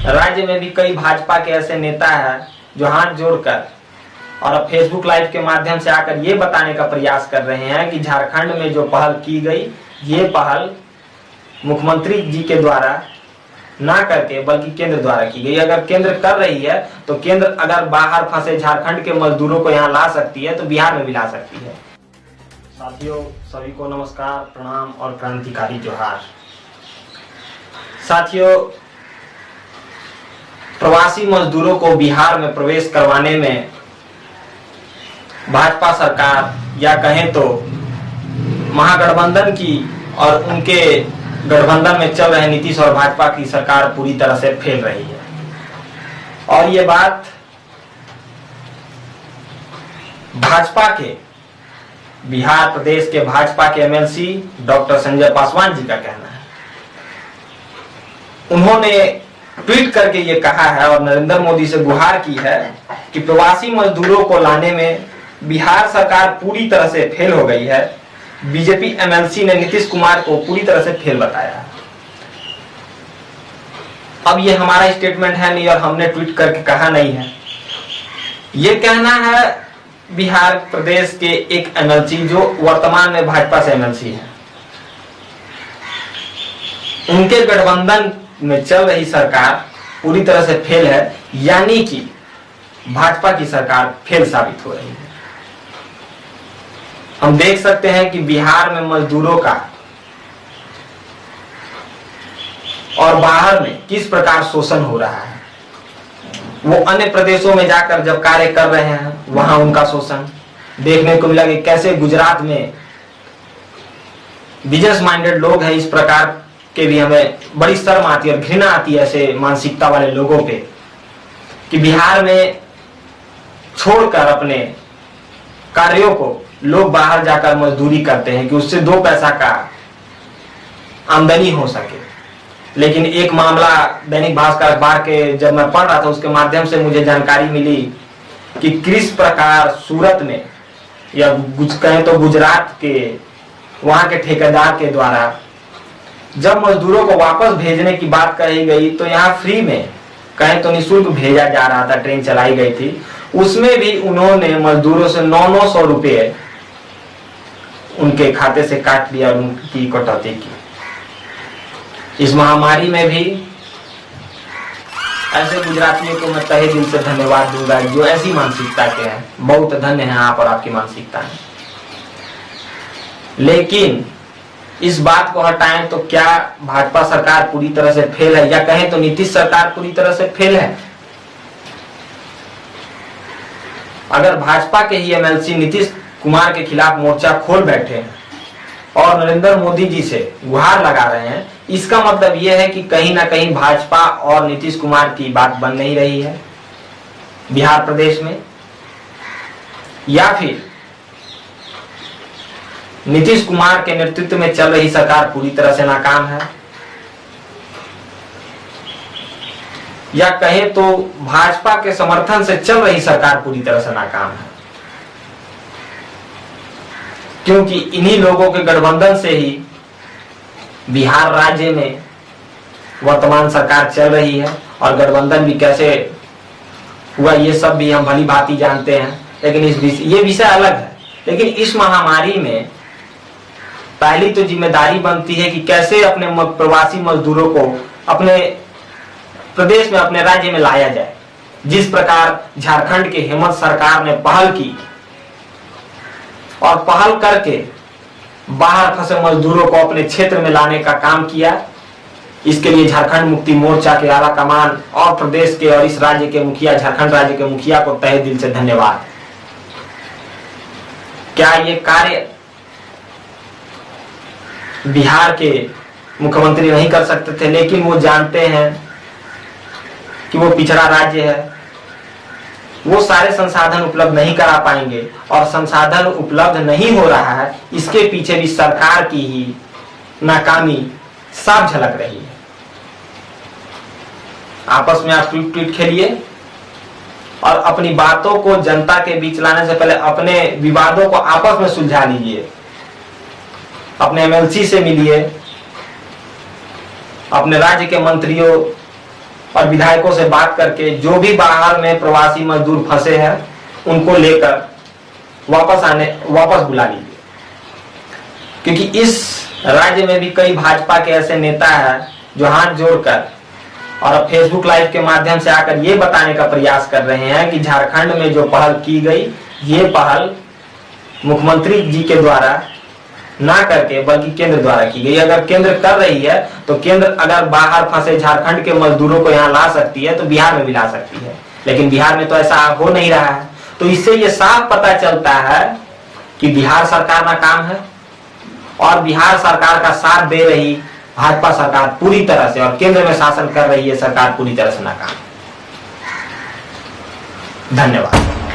राज्य में भी कई भाजपा के ऐसे नेता हैं जो हाथ जोड़कर और अब फेसबुक लाइव के माध्यम से आकर ये बताने का प्रयास कर रहे हैं कि झारखंड में जो पहल की गई, ये पहल मुख्यमंत्री जी के द्वारा ना करके बल्कि केंद्र द्वारा की गई। अगर केंद्र कर रही है तो केंद्र अगर बाहर फंसे झारखंड के मजदूरों को यहाँ ला सकती है तो बिहार में भी ला सकती है। साथियों, सभी को नमस्कार, प्रणाम और क्रांतिकारी जोहार। साथियों, प्रवासी मजदूरों को बिहार में प्रवेश करवाने में भाजपा सरकार या कहें तो महागठबंधन की और उनके गठबंधन में चल रहे नीतीश और भाजपा की सरकार पूरी तरह से फेल रही है। और ये बात भाजपा के बिहार प्रदेश के भाजपा के एमएलसी डॉक्टर संजय पासवान जी का कहना है। उन्होंने ट्वीट करके ये कहा है और नरेंद्र मोदी से गुहार की है कि प्रवासी मजदूरों को लाने में बिहार सरकार पूरी तरह से फेल हो गई है। बीजेपी एमएलसी ने नीतीश कुमार को पूरी तरह से फेल बताया। अब ये हमारा स्टेटमेंट है नहीं और हमने ट्वीट करके कहा नहीं है, ये कहना है बिहार प्रदेश के एक एमएलसी जो वर्तमान में भाजपा से एमएलसी है। उनके गठबंधन में चल रही सरकार पूरी तरह से फेल है, यानी कि भाजपा की सरकार फेल साबित हो रही है। हम देख सकते हैं कि बिहार में मजदूरों का और बाहर में किस प्रकार शोषण हो रहा है। वो अन्य प्रदेशों में जाकर जब कार्य कर रहे हैं वहां उनका शोषण देखने को मिला कि कैसे गुजरात में बिजनेस माइंडेड लोग हैं, इस प्रकार के भी हमें बड़ी शर्म आती है और घृणा आती है ऐसे मानसिकता वाले लोगों पे कि बिहार में छोड़कर अपने कार्यों को लोग बाहर जाकर मजदूरी करते हैं कि उससे 2 पैसा का आमदनी हो सके। लेकिन एक मामला दैनिक भास्कर अखबार के जब मैं पढ़ रहा था उसके माध्यम से मुझे जानकारी मिली कि किस प्रकार सूरत में या कहें तो गुजरात के वहां के ठेकेदार के द्वारा जब मजदूरों को वापस भेजने की बात कही गई तो यहाँ फ्री में कहें तो निःशुल्क भेजा जा रहा था, ट्रेन चलाई गई थी, उसमें भी उन्होंने मजदूरों से 900 रुपये उनके खाते से काट लिया और उनकी कटौती की। इस महामारी में भी ऐसे गुजरातियों को मैं तहे दिल से धन्यवाद दूंगा जो ऐसी मानसिकता के हैं। बहुत धन्य हैं आप और आपकी मानसिकता है। लेकिन इस बात को हटाएं तो क्या भाजपा सरकार पूरी तरह से फेल है या कहें तो नीतीश सरकार पूरी तरह से फेल है? अगर भाजपा के ही एमएलसी नीतीश कुमार के खिलाफ मोर्चा खोल बैठे हैं और नरेंद्र मोदी जी से गुहार लगा रहे हैं, इसका मतलब यह है कि कहीं ना कहीं भाजपा और नीतीश कुमार की बात बन नहीं रही है बिहार प्रदेश में, या फिर नीतीश कुमार के नेतृत्व में चल रही सरकार पूरी तरह से नाकाम है, या कहें तो भाजपा के समर्थन से चल रही सरकार पूरी तरह से नाकाम है। क्योंकि इन्हीं लोगों के गठबंधन से ही बिहार राज्य में वर्तमान सरकार चल रही है और गठबंधन भी कैसे हुआ ये सब भी हम भली भांति जानते हैं। लेकिन ये विषय अलग है। लेकिन इस महामारी में पहली तो जिम्मेदारी बनती है कि कैसे अपने प्रवासी मजदूरों को अपने प्रदेश में, अपने राज्य में लाया जाए। जिस प्रकार झारखंड के हेमंत सरकार ने पहल की और पहल करके बाहर फंसे मजदूरों को अपने क्षेत्र में लाने का काम किया, इसके लिए झारखंड मुक्ति मोर्चा के आला कमान और प्रदेश के और इस राज्य के मुखिया, झारखंड राज्य के मुखिया को तहे दिल से धन्यवाद। क्या ये कार्य बिहार के मुख्यमंत्री नहीं कर सकते थे? लेकिन वो जानते हैं कि वो पिछड़ा राज्य है, वो सारे संसाधन उपलब्ध नहीं करा पाएंगे और संसाधन उपलब्ध नहीं हो रहा है, इसके पीछे भी सरकार की ही नाकामी साफ झलक रही है। आपस में आप ट्वीट खेलिए और अपनी बातों को जनता के बीच लाने से पहले अपने विवादों को आपस में सुलझा लीजिए। अपने एमएलसी से मिलिए, अपने राज्य के मंत्रियों और विधायकों से बात करके जो भी बाहर में प्रवासी मजदूर फंसे हैं उनको लेकर वापस बुला लीजिए, क्योंकि इस राज्य में भी कई भाजपा के ऐसे नेता हैं जो हाथ जोड़कर और अब फेसबुक लाइव के माध्यम से आकर ये बताने का प्रयास कर रहे हैं कि झारखंड में जो पहल की गई, ये पहल मुख्यमंत्री जी के द्वारा ना करके बल्कि केंद्र द्वारा की गई। अगर केंद्र कर रही है तो केंद्र अगर बाहर फंसे झारखंड के मजदूरों को यहाँ ला सकती है तो बिहार में भी ला सकती है, लेकिन बिहार में तो ऐसा हो नहीं रहा है। तो इससे ये साफ पता चलता है कि बिहार सरकार नाकाम है और बिहार सरकार का साथ दे रही भाजपा सरकार पूरी तरह से, और केंद्र में शासन कर रही है सरकार पूरी तरह से नाकाम। धन्यवाद।